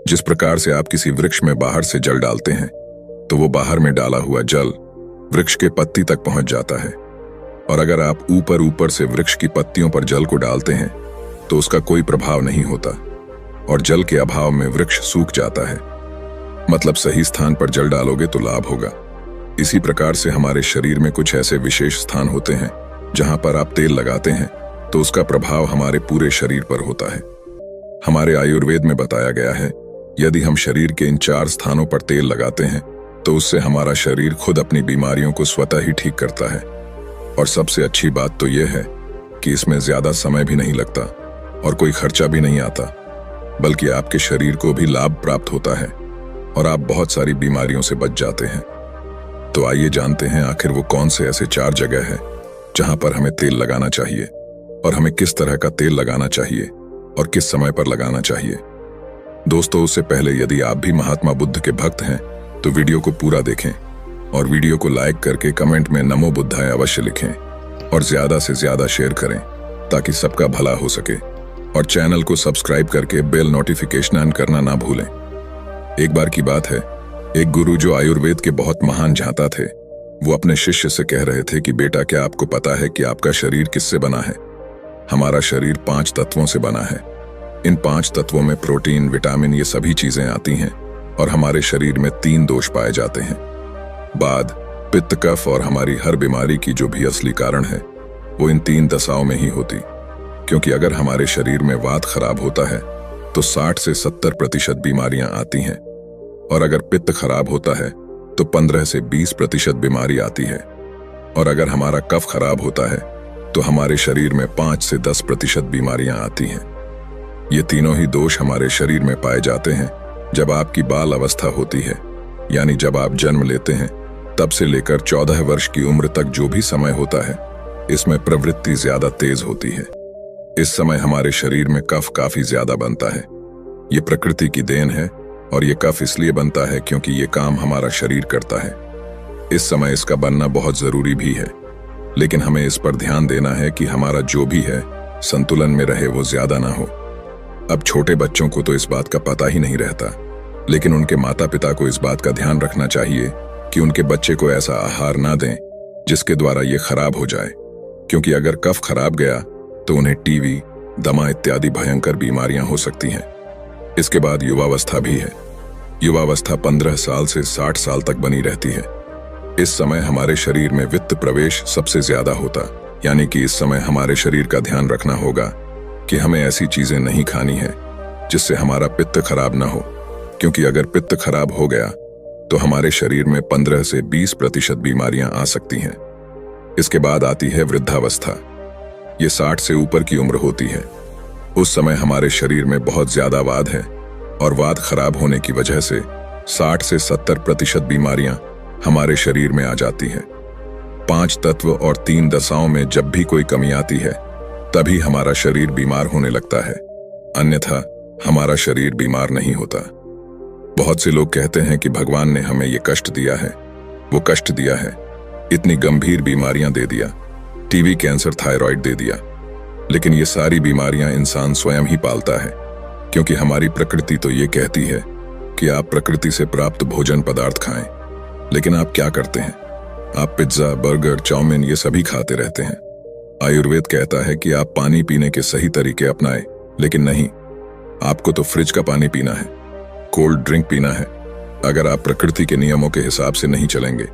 जिस प्रकार से आप किसी वृक्ष में बाहर से जल डालते हैं तो वो बाहर में डाला हुआ जल वृक्ष के पत्ती तक पहुंच जाता है, और अगर आप ऊपर ऊपर से वृक्ष की पत्तियों पर जल को डालते हैं तो उसका कोई प्रभाव नहीं होता और जल के अभाव में वृक्ष सूख जाता है। मतलब सही स्थान पर जल डालोगे तो लाभ होगा। इसी प्रकार से हमारे शरीर में कुछ ऐसे विशेष स्थान होते हैं जहां पर आप तेल लगाते हैं तो उसका प्रभाव हमारे पूरे शरीर पर होता है। हमारे आयुर्वेद में बताया गया है, यदि हम शरीर के इन 4 स्थानों पर तेल लगाते हैं तो उससे हमारा शरीर खुद अपनी बीमारियों को स्वतः ही ठीक करता है। और सबसे अच्छी बात तो यह है कि इसमें ज्यादा समय भी नहीं लगता और कोई खर्चा भी नहीं आता, बल्कि आपके शरीर को भी लाभ प्राप्त होता है और आप बहुत सारी बीमारियों से बच जाते हैं। तो आइए जानते हैं आखिर वो कौन से ऐसे 4 जगह है जहां पर हमें तेल लगाना चाहिए और हमें किस तरह का तेल लगाना चाहिए और किस समय पर लगाना चाहिए। दोस्तों, उससे पहले यदि आप भी महात्मा बुद्ध के भक्त हैं तो वीडियो को पूरा देखें और वीडियो को लाइक करके कमेंट में नमो बुद्धाय अवश्य लिखें और ज्यादा से ज्यादा शेयर करें ताकि सबका भला हो सके, और चैनल को सब्सक्राइब करके बेल नोटिफिकेशन ऑन करना ना भूलें। एक बार की बात है, एक गुरु जो आयुर्वेद के बहुत महान जानता थे, वो अपने शिष्य से कह रहे थे कि बेटा, क्या आपको पता है कि आपका शरीर किससे बना है? हमारा शरीर 5 तत्वों से बना है। इन 5 तत्वों में प्रोटीन, विटामिन, ये सभी चीजें आती हैं और हमारे शरीर में 3 दोष पाए जाते हैं, बाध, पित्त, कफ, और हमारी हर बीमारी की जो भी असली कारण है वो इन 3 दशाओं में ही होती। क्योंकि अगर हमारे शरीर में वात खराब होता है तो 60 से 70% बीमारियां आती हैं, और अगर पित्त खराब होता है तो 15 से 20% बीमारी आती है, और अगर हमारा कफ खराब होता है तो हमारे शरीर में 5 से 10% बीमारियां आती हैं। ये तीनों ही दोष हमारे शरीर में पाए जाते हैं जब आपकी बाल अवस्था होती है, यानी जब आप जन्म लेते हैं तब से लेकर 14 वर्ष की उम्र तक जो भी समय होता है, इसमें प्रवृत्ति ज्यादा तेज होती है। इस समय हमारे शरीर में कफ काफी ज्यादा बनता है। ये प्रकृति की देन है और ये कफ इसलिए बनता है क्योंकि ये काम हमारा शरीर करता है। इस समय इसका बनना बहुत जरूरी भी है, लेकिन हमें इस पर ध्यान देना है कि हमारा जो भी है संतुलन में रहे, वो ज्यादा ना हो। अब छोटे बच्चों को तो इस बात का पता ही नहीं रहता, लेकिन उनके माता पिता को इस बात का ध्यान रखना चाहिए कि उनके बच्चे को ऐसा आहार ना दें जिसके द्वारा ये खराब हो जाए, क्योंकि अगर कफ खराब गया तो उन्हें टीबी, दमा इत्यादि भयंकर बीमारियां हो सकती हैं। इसके बाद युवावस्था भी है। युवावस्था 15 साल से 60 साल तक बनी रहती है। इस समय हमारे शरीर में वित्त प्रवेश सबसे ज्यादा होता, यानी कि इस समय हमारे शरीर का ध्यान रखना होगा कि हमें ऐसी चीजें नहीं खानी है जिससे हमारा पित्त खराब ना हो, क्योंकि अगर पित्त खराब हो गया तो हमारे शरीर में 15 से 20% बीमारियां आ सकती हैं। इसके बाद आती है वृद्धावस्था। ये 60 से ऊपर की उम्र होती है। उस समय हमारे शरीर में बहुत ज्यादा वात है, और वात खराब होने की वजह से 60 से 70% बीमारियां हमारे शरीर में आ जाती हैं। 5 तत्व और 3 दशाओं में जब भी कोई कमी आती है तभी हमारा शरीर बीमार होने लगता है, अन्यथा हमारा शरीर बीमार नहीं होता। बहुत से लोग कहते हैं कि भगवान ने हमें ये कष्ट दिया है, वो कष्ट दिया है, इतनी गंभीर बीमारियां दे दिया, टीबी, कैंसर, थायराइड दे दिया। लेकिन ये सारी बीमारियां इंसान स्वयं ही पालता है, क्योंकि हमारी प्रकृति तो ये कहती है कि आप प्रकृति से प्राप्त भोजन पदार्थ खाएं। लेकिन आप क्या करते हैं? आप पिज्जा, बर्गर, चाउमीन ये सभी खाते रहते हैं। आयुर्वेद कहता है कि आप पानी पीने के सही तरीके अपनाएं, लेकिन नहीं, आपको तो फ्रिज का पानी पीना है, कोल्ड ड्रिंक पीना है। अगर आप प्रकृति के नियमों के हिसाब से नहीं चलेंगे,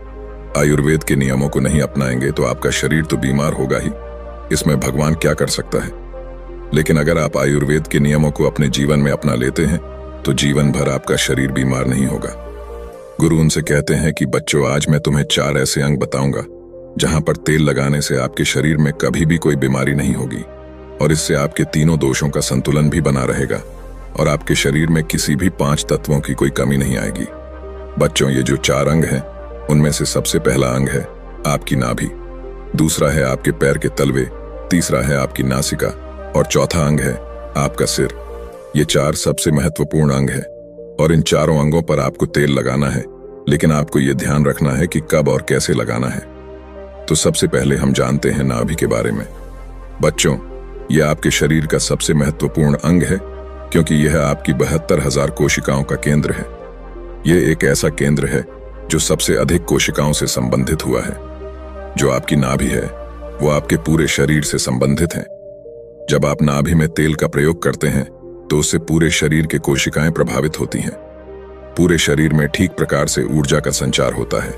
आयुर्वेद के नियमों को नहीं अपनाएंगे, तो आपका शरीर तो बीमार होगा ही। इसमें भगवान क्या कर सकता है? लेकिन अगर आप आयुर्वेद के नियमों को अपने जीवन में अपना लेते हैं तो जीवन भर आपका शरीर बीमार नहीं होगा। गुरु उनसे कहते हैं कि बच्चों, आज मैं तुम्हें 4 ऐसे अंग बताऊंगा जहां पर तेल लगाने से आपके शरीर में कभी भी कोई बीमारी नहीं होगी, और इससे आपके तीनों दोषों का संतुलन भी बना रहेगा और आपके शरीर में किसी भी 5 तत्वों की कोई कमी नहीं आएगी। बच्चों, ये जो 4 अंग हैं उनमें से सबसे पहला अंग है आपकी नाभि, दूसरा है आपके पैर के तलवे, तीसरा है आपकी नासिका, और चौथा अंग है आपका सिर। ये 4 सबसे महत्वपूर्ण अंग है और इन चारों अंगों पर आपको तेल लगाना है, लेकिन आपको ये ध्यान रखना है कि कब और कैसे लगाना है। तो सबसे पहले हम जानते हैं नाभि के बारे में। बच्चों, ये आपके शरीर का सबसे महत्वपूर्ण अंग है क्योंकि यह आपकी 72,000 कोशिकाओं का केंद्र है। यह एक ऐसा केंद्र है जो सबसे अधिक कोशिकाओं से संबंधित हुआ है। जो आपकी नाभि है वो आपके पूरे शरीर से संबंधित है। जब आप नाभि में तेल का प्रयोग करते हैं तो उससे पूरे शरीर के कोशिकाएं प्रभावित होती हैं। पूरे शरीर में ठीक प्रकार से ऊर्जा का संचार होता है।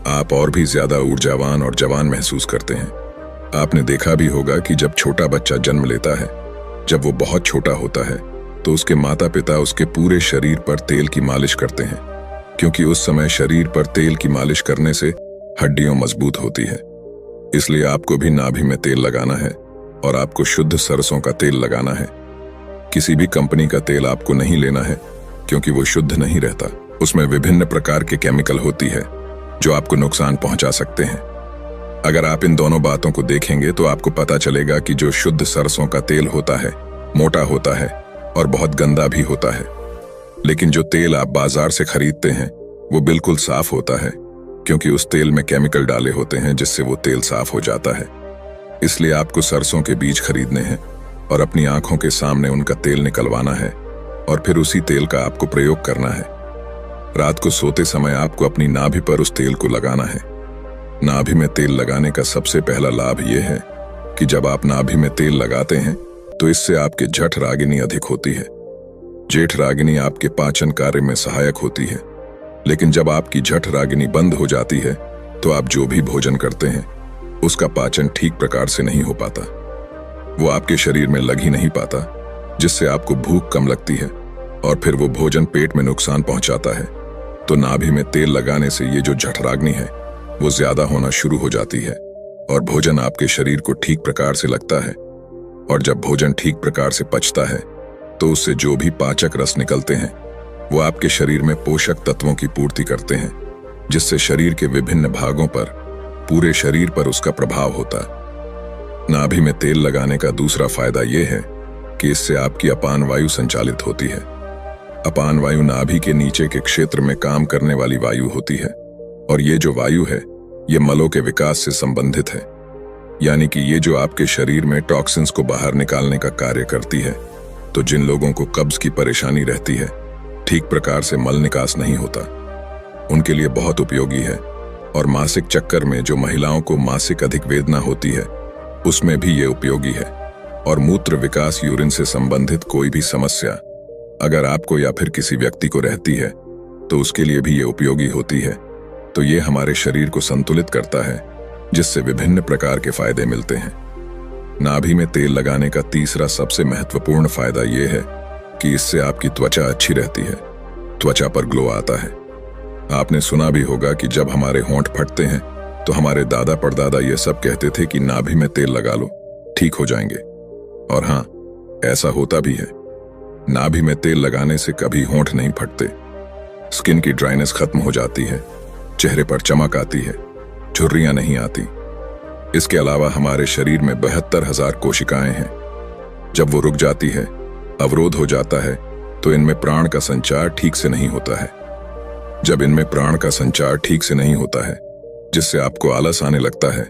आप और भी ज्यादा ऊर्जावान और जवान महसूस करते हैं। आपने देखा भी होगा कि जब छोटा बच्चा जन्म लेता है, जब वो बहुत छोटा होता है तो उसके माता पिता उसके पूरे शरीर पर तेल की मालिश करते हैं, क्योंकि उस समय शरीर पर तेल की मालिश करने से हड्डियां मजबूत होती है। इसलिए आपको भी नाभि में तेल लगाना है और आपको शुद्ध सरसों का तेल लगाना है। किसी भी कंपनी का तेल आपको नहीं लेना है, क्योंकि वो शुद्ध नहीं रहता। उसमें विभिन्न प्रकार के केमिकल होती है जो आपको नुकसान पहुंचा सकते हैं। अगर आप इन दोनों बातों को देखेंगे तो आपको पता चलेगा कि जो शुद्ध सरसों का तेल होता है मोटा होता है और बहुत गंदा भी होता है, लेकिन जो तेल आप बाजार से खरीदते हैं वो बिल्कुल साफ होता है, क्योंकि उस तेल में केमिकल डाले होते हैं जिससे वो तेल साफ हो जाता है। इसलिए आपको सरसों के बीज खरीदने हैं और अपनी आंखों के सामने उनका तेल निकलवाना है और फिर उसी तेल का आपको प्रयोग करना है। रात को सोते समय आपको अपनी नाभि पर उस तेल को लगाना है। नाभि में तेल लगाने का सबसे पहला लाभ यह है कि जब आप नाभि में तेल लगाते हैं तो इससे आपके जठ रागिनी अधिक होती है। जेठ रागिनी आपके पाचन कार्य में सहायक होती है, लेकिन जब आपकी जठ रागिनी बंद हो जाती है तो आप जो भी भोजन करते हैं उसका पाचन ठीक प्रकार से नहीं हो पाता। वो आपके शरीर में लग ही नहीं पाता, जिससे आपको भूख कम लगती है और फिर वो भोजन पेट में नुकसान पहुंचाता है। तो नाभि में तेल लगाने से ये जो जठराग्नि है वो ज्यादा होना शुरू हो जाती है और भोजन आपके शरीर को ठीक प्रकार से लगता है। और जब भोजन ठीक प्रकार से पचता है तो उससे जो भी पाचक रस निकलते हैं वो आपके शरीर में पोषक तत्वों की पूर्ति करते हैं, जिससे शरीर के विभिन्न भागों पर, पूरे शरीर पर उसका प्रभाव होता है। नाभि में तेल लगाने का दूसरा फायदा यह है कि इससे आपकी अपान वायु संचालित होती है। अपान वायु नाभि के नीचे के क्षेत्र में काम करने वाली वायु होती है, और ये जो वायु है ये मलों के विकास से संबंधित है। यानी कि ये जो आपके शरीर में टॉक्सिन्स को बाहर निकालने का कार्य करती है। तो जिन लोगों को कब्ज की परेशानी रहती है, ठीक प्रकार से मल निकास नहीं होता, उनके लिए बहुत उपयोगी है। और मासिक चक्कर में जो महिलाओं को मासिक अधिक वेदना होती है उसमें भी ये उपयोगी है। और मूत्र विकास, यूरिन से संबंधित कोई भी समस्या अगर आपको या फिर किसी व्यक्ति को रहती है तो उसके लिए भी ये उपयोगी होती है। तो ये हमारे शरीर को संतुलित करता है, जिससे विभिन्न प्रकार के फायदे मिलते हैं। नाभि में तेल लगाने का तीसरा सबसे महत्वपूर्ण फायदा ये है कि इससे आपकी त्वचा अच्छी रहती है, त्वचा पर ग्लो आता है। आपने सुना भी होगा कि जब हमारे होंठ फटते हैं तो हमारे दादा परदादा ये सब कहते थे कि नाभि में तेल लगा लो, ठीक हो जाएंगे। और हाँ, ऐसा होता भी है। नाभि में तेल लगाने से कभी होंठ नहीं फटते, स्किन की ड्राइनेस खत्म हो जाती है, चेहरे पर चमक आती है, झुर्रियां नहीं आती। इसके अलावा हमारे शरीर में 72,000 कोशिकाएं हैं। जब वो रुक जाती है, अवरोध हो जाता है, तो इनमें प्राण का संचार ठीक से नहीं होता है। जब इनमें प्राण का संचार ठीक से नहीं होता है, जिससे आपको आलस आने लगता है,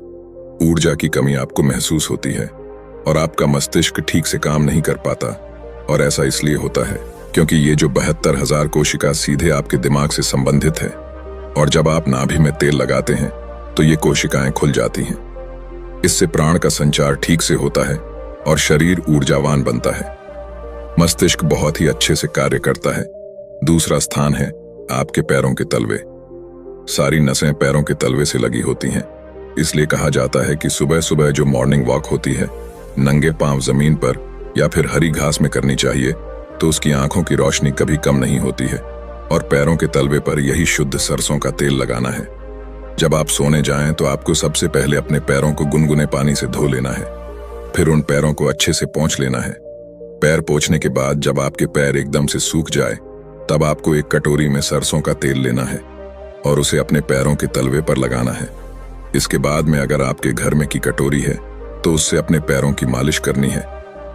ऊर्जा की कमी आपको महसूस होती है और आपका मस्तिष्क ठीक से काम नहीं कर पाता। और ऐसा इसलिए होता है क्योंकि ये जो 72,000 कोशिका सीधे आपके दिमाग से संबंधित है, और जब आप नाभि में तेल लगाते हैं तो ये कोशिकाएं खुल जाती हैं। इससे प्राण का संचार ठीक से होता है और शरीर ऊर्जावान बनता है। मस्तिष्क बहुत ही अच्छे से कार्य करता है। दूसरा स्थान है आपके पैरों के तलवे। सारी नसें पैरों के तलवे से लगी होती हैं, इसलिए कहा जाता है कि सुबह सुबह जो मॉर्निंग वॉक होती है, नंगे पांव जमीन पर या फिर हरी घास में करनी चाहिए, तो उसकी आंखों की रोशनी कभी कम नहीं होती है। और पैरों के तलवे पर यही शुद्ध सरसों का तेल लगाना है। जब आप सोने जाएं तो आपको सबसे पहले अपने पैरों को गुनगुने पानी से धो लेना है, फिर उन पैरों को अच्छे से पोंछ लेना है। पैर पोंछने के बाद जब आपके पैर एकदम से सूख जाए, तब आपको एक कटोरी में सरसों का तेल लेना है और उसे अपने पैरों के तलवे पर लगाना है। इसके बाद में अगर आपके घर में की कटोरी है तो उससे अपने पैरों की मालिश करनी है,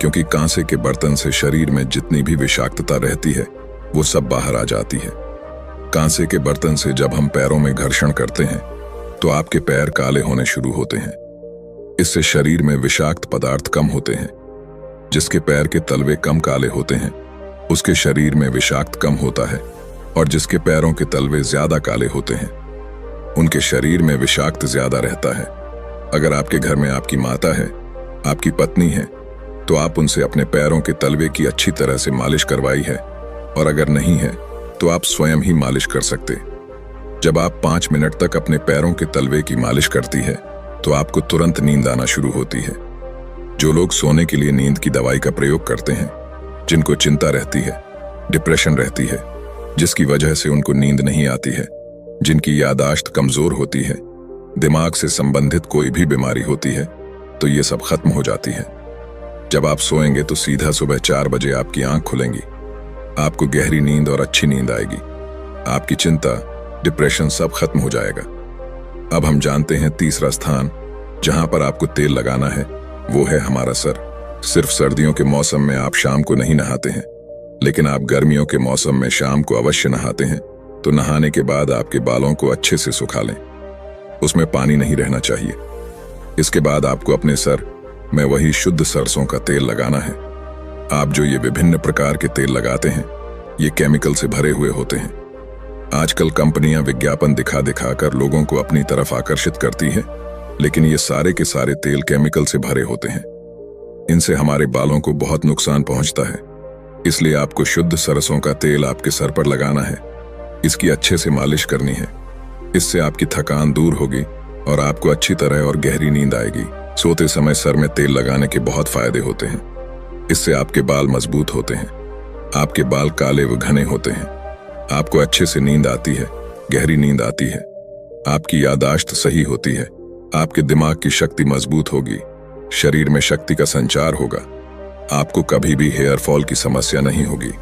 क्योंकि कांसे के बर्तन से शरीर में जितनी भी विषाक्तता रहती है वो सब बाहर आ जाती है। कांसे के बर्तन से जब हम पैरों में घर्षण करते हैं तो आपके पैर काले होने शुरू होते हैं। इससे शरीर में विषाक्त पदार्थ कम होते हैं। जिसके पैर के तलवे कम काले होते हैं उसके शरीर में विषाक्त कम होता है और जिसके पैरों के तलवे ज्यादा काले होते हैं उनके शरीर में विषाक्त ज्यादा रहता है। अगर आपके घर में आपकी माता है, आपकी पत्नी है, तो आप उनसे अपने पैरों के तलवे की अच्छी तरह से मालिश करवाई है, और अगर नहीं है तो आप स्वयं ही मालिश कर सकते। जब आप 5 मिनट तक अपने पैरों के तलवे की मालिश करती है तो आपको तुरंत नींद आना शुरू होती है। जो लोग सोने के लिए नींद की दवाई का प्रयोग करते हैं, जिनको चिंता रहती है, डिप्रेशन रहती है, जिसकी वजह से उनको नींद नहीं आती है, जिनकी याददाश्त कमजोर होती है, दिमाग से संबंधित कोई भी बीमारी होती है, तो ये सब खत्म हो जाती है। जब आप सोएंगे तो सीधा सुबह 4 बजे आपकी आंख खुलेंगी। आपको गहरी नींद और अच्छी नींद आएगी। आपकी चिंता, डिप्रेशन सब खत्म हो जाएगा। अब हम जानते हैं तीसरा स्थान जहां पर आपको तेल लगाना है, वो है हमारा सर। सिर्फ सर्दियों के मौसम में आप शाम को नहीं नहाते हैं, लेकिन आप गर्मियों के मौसम में शाम को अवश्य नहाते हैं। तो नहाने के बाद आपके बालों को अच्छे से सुखा लें, उसमें पानी नहीं रहना चाहिए। इसके बाद आपको अपने सर में वही शुद्ध सरसों का तेल लगाना है। आप जो ये विभिन्न प्रकार के तेल लगाते हैं, ये केमिकल से भरे हुए होते हैं। आजकल कंपनियां विज्ञापन दिखा दिखा कर लोगों को अपनी तरफ आकर्षित करती हैं, लेकिन ये सारे के सारे तेल केमिकल से भरे होते हैं। इनसे हमारे बालों को बहुत नुकसान पहुंचता है। इसलिए आपको शुद्ध सरसों का तेल आपके सर पर लगाना है। इसकी अच्छे से मालिश करनी है। इससे आपकी थकान दूर होगी और आपको अच्छी तरह और गहरी नींद आएगी। सोते समय सर में तेल लगाने के बहुत फायदे होते हैं। इससे आपके बाल मजबूत होते हैं, आपके बाल काले व घने होते हैं, आपको अच्छे से नींद आती है, गहरी नींद आती है, आपकी याददाश्त सही होती है, आपके दिमाग की शक्ति मजबूत होगी, शरीर में शक्ति का संचार होगा, आपको कभी भी हेयर फॉल की समस्या नहीं होगी।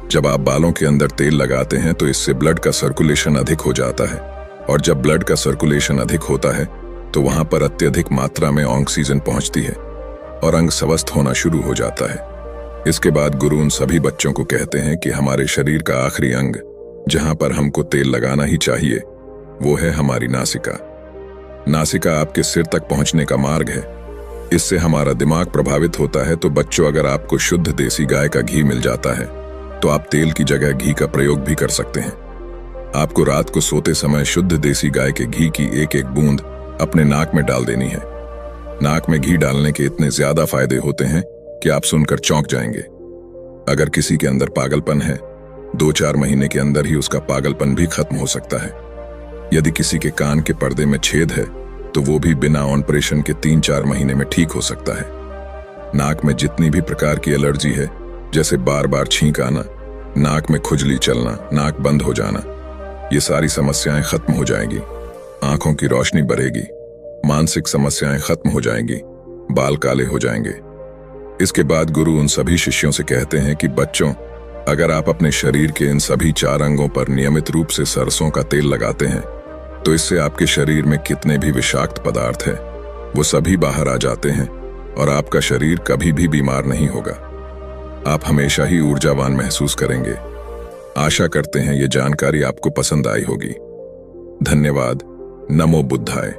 जब आप बालों के अंदर तेल लगाते हैं तो इससे ब्लड का सर्कुलेशन अधिक हो जाता है, और जब ब्लड का सर्कुलेशन अधिक होता है तो वहां पर अत्यधिक मात्रा में ऑक्सीजन पहुंचती है और अंग स्वस्थ होना शुरू हो जाता है। इसके बाद गुरु उन सभी बच्चों को कहते हैं कि हमारे शरीर का आखिरी अंग जहां पर हमको तेल लगाना ही चाहिए वो है हमारी नासिका। नासिका आपके सिर तक पहुंचने का मार्ग है। इससे हमारा दिमाग प्रभावित होता है। तो बच्चों, अगर आपको शुद्ध देसी गाय का घी मिल जाता है तो आप तेल की जगह घी का प्रयोग भी कर सकते हैं। आपको रात को सोते समय शुद्ध देसी गाय के घी की एक एक बूंद अपने नाक में डाल देनी है। नाक में घी डालने के इतने ज्यादा फायदे होते हैं कि आप सुनकर चौंक जाएंगे। अगर किसी के अंदर पागलपन है, 2-4 महीने के अंदर ही उसका पागलपन भी खत्म हो सकता है। यदि किसी के कान के पर्दे में छेद है तो वो भी बिना ऑपरेशन के 3-4 महीने में ठीक हो सकता है। नाक में जितनी भी प्रकार की एलर्जी है, जैसे बार बार छींक आना, नाक में खुजली चलना, नाक बंद हो जाना, ये सारी समस्याएं खत्म हो जाएंगी। आंखों की रोशनी बढ़ेगी, मानसिक समस्याएं खत्म हो जाएंगी, बाल काले हो जाएंगे। इसके बाद गुरु उन सभी शिष्यों से कहते हैं कि बच्चों, अगर आप अपने शरीर के इन सभी 4 अंगों पर नियमित रूप से सरसों का तेल लगाते हैं तो इससे आपके शरीर में कितने भी विषाक्त पदार्थ है वो सभी बाहर आ जाते हैं और आपका शरीर कभी भी बीमार नहीं होगा। आप हमेशा ही ऊर्जावान महसूस करेंगे। आशा करते हैं ये जानकारी आपको पसंद आई होगी। धन्यवाद। नमो बुद्धाय।